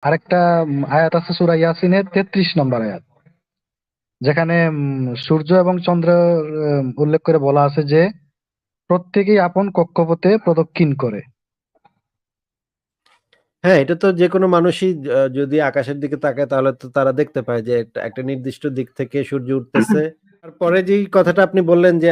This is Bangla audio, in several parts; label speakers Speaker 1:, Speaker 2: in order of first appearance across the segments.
Speaker 1: আরেকটা আয়াত আছে সূরা ইয়াসিনের 33 নম্বর আয়াত, যেখানে সূর্য এবং চন্দ্র উল্লেখ করে বলা আছে যে প্রত্যেকেই আপন কক্ষপথে প্রদক্ষিণ করে।
Speaker 2: হ্যাঁ, এটা তো যেকোনো মানুষই যদি আকাশের দিকে তাকায় তাহলে তো তারা দেখতে পায় যে একটা নির্দিষ্ট দিক থেকে সূর্য উঠতেছে। তারপরে যেই কথাটা আপনি বললেন যে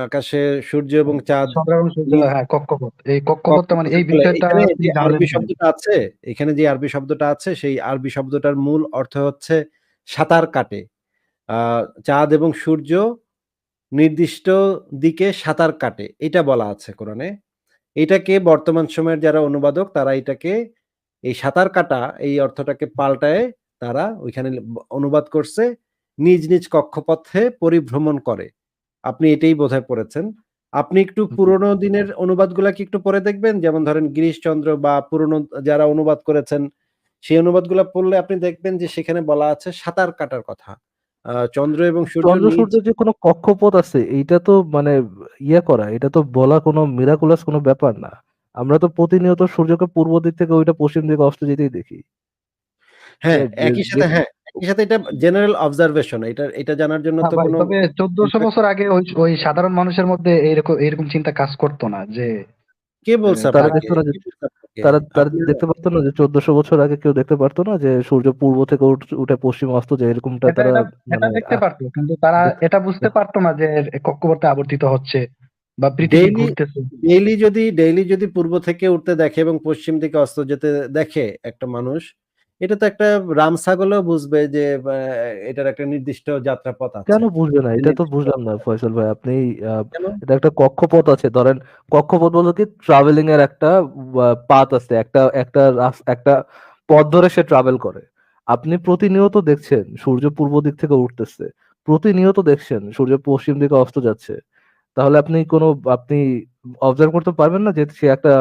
Speaker 2: আকাশে সূর্য এবং চাঁদ
Speaker 1: চন্দ্র এবং সূর্য,
Speaker 2: নিজ
Speaker 1: হ্যাঁ, কক্ষপথ, এই কক্ষপথটা মানে
Speaker 2: কক্ষপথে
Speaker 1: এই
Speaker 2: চলে।
Speaker 1: বিষয়টা
Speaker 2: এখানে
Speaker 1: আপনি
Speaker 2: যে
Speaker 1: জানলেন
Speaker 2: আরবি
Speaker 1: কিনা?
Speaker 2: শব্দটা আছে, এখানে যে আরবি শব্দটা আছে সেই আরবি শব্দটার মূল অর্থ হচ্ছে সাঁতার কাটে। আ চাঁদ এবং সূর্য নির্দিষ্ট দিকে সাঁতার কাটে। এটা বলা আছে কোরআনে। এটাকে বর্তমান সময়ের যারা অনুবাদক তারা এটাকে এই সাঁতার কাটা এই অর্থটাকে পাল্টায়ে তারা ওইখানে অনুবাদ করছে নিজ, নিজ কক্ষপথে পরিভ্রমণ করে। আপনি এটাই বোধহয় পড়েছেন। আপনি একটু
Speaker 1: জি।
Speaker 2: পুরোনো দিনের অনুবাদগুলা কি একটু পড়ে দেখবেন? যেমন ধরেন গিরিশচন্দ্র বা পুরোনো যারা অনুবাদ করেছেন, সেই অনুবাদগুলা পড়লে আপনি দেখবেন যে সেখানে বলা আছে সাঁতার কাটার কথা। চন্দ্র এবং সূর্য
Speaker 3: চন্দ্র
Speaker 2: নিজ
Speaker 3: সূর্যের যে কোনো কক্ষপথ আছে এইটা তো মানে করা, এটা তো বলা কোনো মিরাকুলাস কোনো ব্যাপার না। আমরা তো প্রতিনিয়ত সূর্যকে পূর্ব দিক থেকে ওইটা পশ্চিম দিকে অস্ত যেতেই দেখি।
Speaker 2: হ্যাঁ,
Speaker 3: যে যে
Speaker 2: একই সাথে এটা জেনারেল অবজারভেশন। এটা জানার জন্য
Speaker 1: না
Speaker 2: তো
Speaker 1: ভাই,
Speaker 2: কোনো
Speaker 1: তবে 1400 বছর আগে ওই ওই সাধারণ মানুষের মধ্যে এইরকম এরকম চিন্তা কাজ করতো না যে
Speaker 2: কে বলছে
Speaker 3: তারা
Speaker 2: আপনাকে?
Speaker 3: দেখতো না যে
Speaker 2: কে বলছে আপনাকে?
Speaker 3: তারা
Speaker 2: আপনি
Speaker 3: দেখতে পারতো না যে 1400 বছর আগে কেউ দেখতে পারতো না যে সূর্য পূর্ব থেকে উঠে পশ্চিমে অস্ত যায়, এরকমটা
Speaker 1: এটা
Speaker 3: তারা
Speaker 1: এটা এটা
Speaker 3: মানে
Speaker 1: দেখতে পারতো, কিন্তু তারা
Speaker 3: দেখ-
Speaker 1: এটা বুঝতে পারতো না যে কক্ষপথে আবর্তিত হচ্ছে বা পৃথিবী
Speaker 2: ডেইলি
Speaker 1: ঘুরতেছে।
Speaker 2: ডেইলি যদি পূর্ব থেকে উঠতে দেখে এবং পশ্চিম দিকে অস্ত যেতে দেখে একটা মানুষ, এটা তো একটা রাম ছাগলও বুঝবে যে এটার একটা নির্দিষ্ট যাত্রাপথ আছে।
Speaker 3: কেন বুঝবে না? এটা তো
Speaker 2: নির্দিষ্ট
Speaker 3: বুঝলাম না ফয়সাল ভাই, আপনি
Speaker 2: কেন?
Speaker 3: এটা একটা কক্ষপথ আছে ধরেন। কক্ষপথ বলতে কি ট্রাভেলিং এর একটা পাথ আছে, একটা একটা একটা পথ ধরে সে ট্রাভেল করে। আপনি প্রতিনিয়ত দেখছেন সূর্য পূর্ব দিক থেকে উঠতেছে, প্রতিনিয়ত দেখছেন সূর্য পশ্চিম দিকে অস্ত যাচ্ছে। তাহলে আপনি অবজার্ভ করতে পারবেন না যে সে একটা,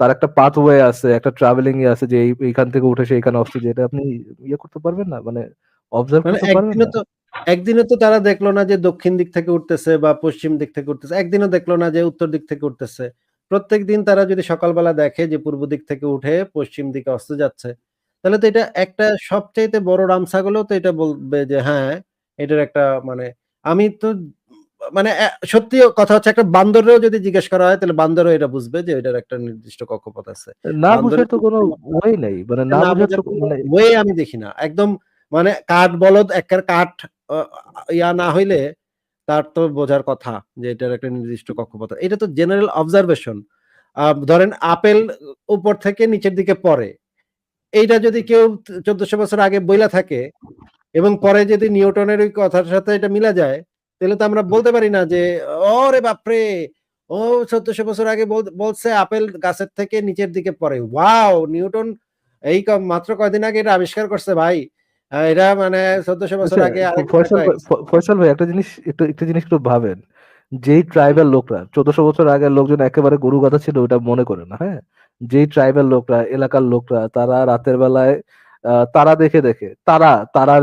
Speaker 3: তার একটা পাথওয়ে আছে, একটা ট্রাভেলিং এ আছে যে এইখান থেকে উঠে সে এখানে অস্ত যায়, এটা আপনি করতে পারবেন না, মানে অবজার্ভ
Speaker 2: মানে
Speaker 3: করতে পারবেন না।
Speaker 2: একদিনও তো তারা দেখলো না যে দক্ষিণ দিক থেকে উঠতেছে বা পশ্চিম দিক থেকে উঠতেছে। একদিনও দেখলো না যে উত্তর দিক থেকে উঠতেছে। প্রত্যেকদিন তারা যদি সকালবেলা দেখে যে পূর্ব দিক থেকে উঠে পশ্চিম দিকে অস্ত যাচ্ছে, তাহলে তো এটা একটা সবচাইতে বড় রামছাগলও তো এটা বলবে যে হ্যাঁ, এটার একটা মানে আমি তো মানে সত্যি কথা হচ্ছে একটা বান্দরেও যদি জিজ্ঞেস করা হয় তাহলে বান্দরও এটা বুঝবে যে এটার একটা নির্দিষ্ট কক্ষপথ আছে।
Speaker 3: না বুঝার
Speaker 2: বান্দরের
Speaker 3: তো কোনো ওয়ে নেই, মানে না
Speaker 2: না
Speaker 3: বুঝার
Speaker 2: বোঝার
Speaker 3: তো
Speaker 2: কোনো
Speaker 3: মানে
Speaker 2: ওয়ে আমি দেখি না। একদম মানে কাঠ বলদ এক্কের কাঠ আ না হইলে তার তো বোঝার কথা যে এটার একটা নির্দিষ্ট কক্ষপথ। এটা তো জেনারেল অবজারভেশন। ধরেন আপেল উপর থেকে নিচের দিকে পড়ে। এইটা যদি কেউ ১৪০০ বছর আগে বইলা থাকে এবং পরে যদি নিউটনের ওই কথার সাথে এটা মিলা যায়, তাহলে তো আমরা বলতে পারি না যে, "ওরে বাপরে! ও ১৪০০ বছর আগে বলছে আপেল গাছের থেকে নিচের দিকে পড়ে। ওয়াও! নিউটন এই মাত্র কয়দিন আগে এটা আবিষ্কার করছে ভাই। এটা মানে ১৪০০ বছর
Speaker 3: আচ্ছা,
Speaker 2: আগে আরেক
Speaker 3: ফয়সাল ভাই, ফয়সাল ভাই একটা জিনিস, একটা জিনিস একটু ভাবেন। যেই ট্রাইবাল লোকরা 1400 বছর আগের লোকজন একেবারে গরু গাধা ছিল ওটা মনে করে না, হ্যাঁ। যেই ট্রাইবাল লোকরা, এলাকার লোকরা, তারা রাতের বেলায় তারা দেখে দেখে তারার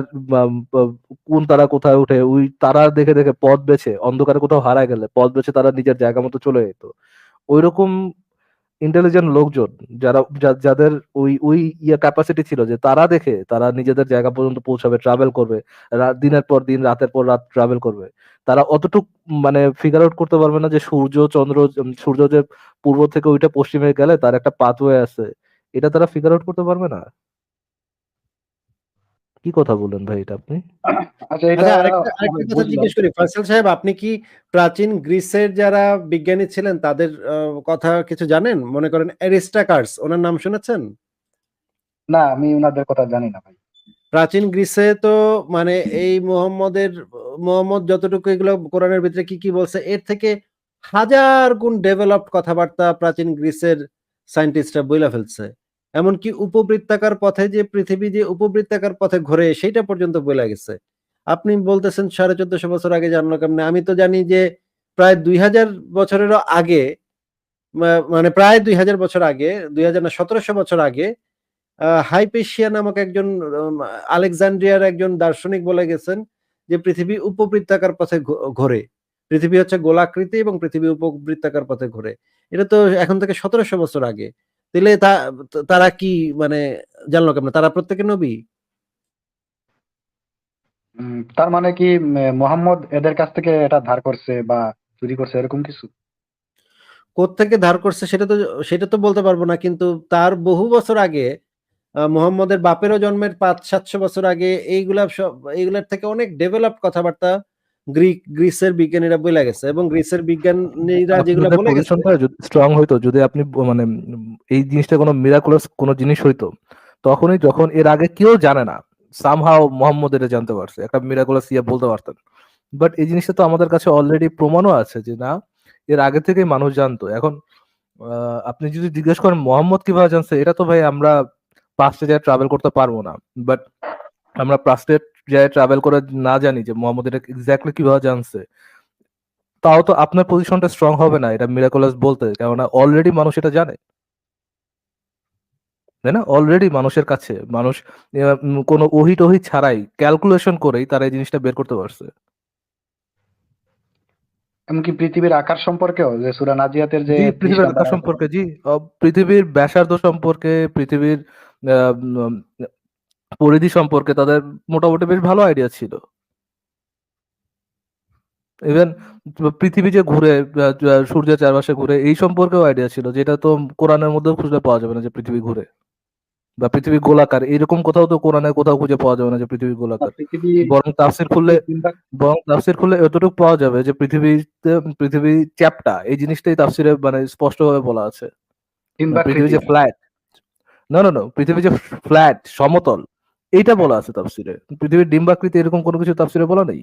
Speaker 3: কোন তারা কোথায় উঠে ওই তারা দেখে দেখে পথ বেছে, অন্ধকারে কোথাও হারায় গেলে পথ বেছে তারা নিজের জায়গা মতো চলে যেত। ওইরকম ইন্টেলিজেন্ট লোকজন, যাদের ওই ওই ক্যাপাসিটি ছিল যে তারা দেখে তারা নিজেদের জায়গা পর্যন্ত পৌঁছাবে, ট্রাভেল করবে, দিনের পর দিন রাতের পর রাত ট্রাভেল করবে, তারা অতটুক মানে ফিগার আউট করতে পারবে না যে সূর্য যে পূর্ব থেকে ওইটা পশ্চিমে গেলে তার একটা পাথওয়ে আছে, এটা তারা ফিগার আউট করতে পারবে না। কি কথা বললেন ভাই এটা আপনি?
Speaker 1: আচ্ছা, এটা
Speaker 2: আচ্ছা আরেকটা কথা
Speaker 1: বুঝলাম।
Speaker 2: জিজ্ঞেস করি ফয়সাল সাহেব আপনি কি প্রাচীন গ্রিসের যারা বিজ্ঞানী ছিলেন তাদের কথা কিছু জানেন? মনে করেন অ্যারিস্টাকার্স ওনার নাম শুনেছেন?
Speaker 1: না, আমি ওনাদের কথা জানি না ভাই।
Speaker 2: প্রাচীন গ্রিসে তো মানে এই মোহাম্মদ যতটুকু এগুলো কোরআনের ভিতরে কি বলছে এর থেকে হাজার গুণ ডেভেলপড কথাবার্তা প্রাচীন গ্রিসের সায়েন্টিস্টরা বইলা ফেলছে। এমনকি উপবৃত্তাকার পথে যে পৃথিবী যে উপবৃত্তাকার পথে ঘোরে সেইটা পর্যন্ত বইলা গেছে। আপনি বলতেছেন ১৪৫০ বছর আগে জানলো কেমনে? আমি তো জানি যে প্রায় ২০০০ বছরেরও আগে মানে প্রায় ২০০০ বছর আগে ২০০০ না ১৭০০ বছর আগে হাইপেশিয়া নামক একজন আলেকজান্দ্রিয়ার একজন দার্শনিক বলে গেছেন যে পৃথিবী উপবৃত্তাকার পথে ঘোরে। পৃথিবী হচ্ছে গোলাকৃতি এবং পৃথিবী উপবৃত্তাকার পথে ঘোরে। এটা তো এখন থেকে ১৭০০ বছর আগে। তাইলে তারা কি মানে জানলো কেমনে? তারা প্রত্যেকে নবী?
Speaker 1: তার মানে কি মোহাম্মদ এদের কাছ থেকে এটা ধার করছে বা চুরি করছে এরকম কিছু?
Speaker 2: কোত্থেকে ধার করছে সেটা তো বলতে পারবো না, কিন্তু তার বহু বছর আগে মুহাম্মদের বাপেরও জন্মের 500-700 বছর আগে এইগুলার থেকে অনেক ডেভেলপড কথাবার্তা গ্রিসের বিজ্ঞানীরা বলে গেছে, এবং গ্রিসের বিজ্ঞানীরা যেগুলো
Speaker 3: আপনাদের
Speaker 2: বলে গেছে
Speaker 3: পজিশনটা যদি স্ট্রং হইতো, যদি আপনি মানে এই জিনিসটা কোনো মিরাকুলাস কোনো জিনিস হইতো, তখনই যখন এর আগে কেউ জানে না, সামহাও মোহাম্মদ এটা জানতে পারছে, একটা মিরাকুলাস ইয়ে বলতে পারতেন। বাট এই জিনিসটা তো আমাদের কাছে অলরেডি প্রমাণও আছে যে না, এর আগে থেকেই মানুষ জানতো। এখন আপনি যদি জিজ্ঞেস করেন মোহাম্মদ কিভাবে জানছে, এটা তো ভাই আমরা পাস্টে যায় ট্রাভেল করতে পারবো না। বাট আমরা পাস্টে যায় ট্রাভেল করে না জানি যে মোহাম্মদ এটা এক্স্যাক্টলি কিভাবে জানছে, তাও তো আপনার পজিশনটা স্ট্রং হবে না এটা মিরাকুলাস বলতে, কেননা অলরেডি মানুষ এটা জানে, তাই না? অলরেডি মানুষের কাছে মানুষ কোনো ওহি টহি ছাড়াই ক্যালকুলেশন করেই তারা এই জিনিসটা বের করতে পারছে।
Speaker 1: এমনকি পৃথিবীর আকার সম্পর্কেও, যে সূরা নাজিয়াতের যে
Speaker 3: জি,
Speaker 1: 30
Speaker 3: পৃথিবীর
Speaker 1: নাম্বার
Speaker 3: আকার
Speaker 1: আয়াত
Speaker 3: সম্পর্কে,
Speaker 1: আছে।
Speaker 3: জি, পৃথিবীর ব্যাসার্ধ সম্পর্কে, পৃথিবীর আহ, উম, পরিধি সম্পর্কে তাদের মোটামুটি বেশ ভালো আইডিয়া ছিল। ইভেন পৃথিবী যে ঘুরে, সূর্যের চারপাশে ঘুরে, এই সম্পর্কেও আইডিয়া ছিল, যেটা তো কোরআনের মধ্যেও খুঁজলে পাওয়া যাবে না যে পৃথিবী ঘুরে বা পৃথিবী গোলাকার, এরকম কোথাও তো কোরআনে কোথাও খুঁজে পাওয়া যাবে না যে পৃথিবী গোলাকার।
Speaker 1: পৃথিবী
Speaker 3: বরং তাফসির খুললে এতটুকু পাওয়া যাবে যে পৃথিবী চ্যাপ্টা, এই জিনিসটাই তাফসিরে মানে স্পষ্টভাবে বলা আছে। পৃথিবী
Speaker 1: ডিম্বাকৃতি।
Speaker 3: যে ফ্ল্যাট, না, পৃথিবী যে ফ্ল্যাট সমতল, এইটা বলা আছে তাফসিরে। পৃথিবীর ডিম্বাকৃতি এরকম কোনো কিছু তাফসিরে বলা নেই।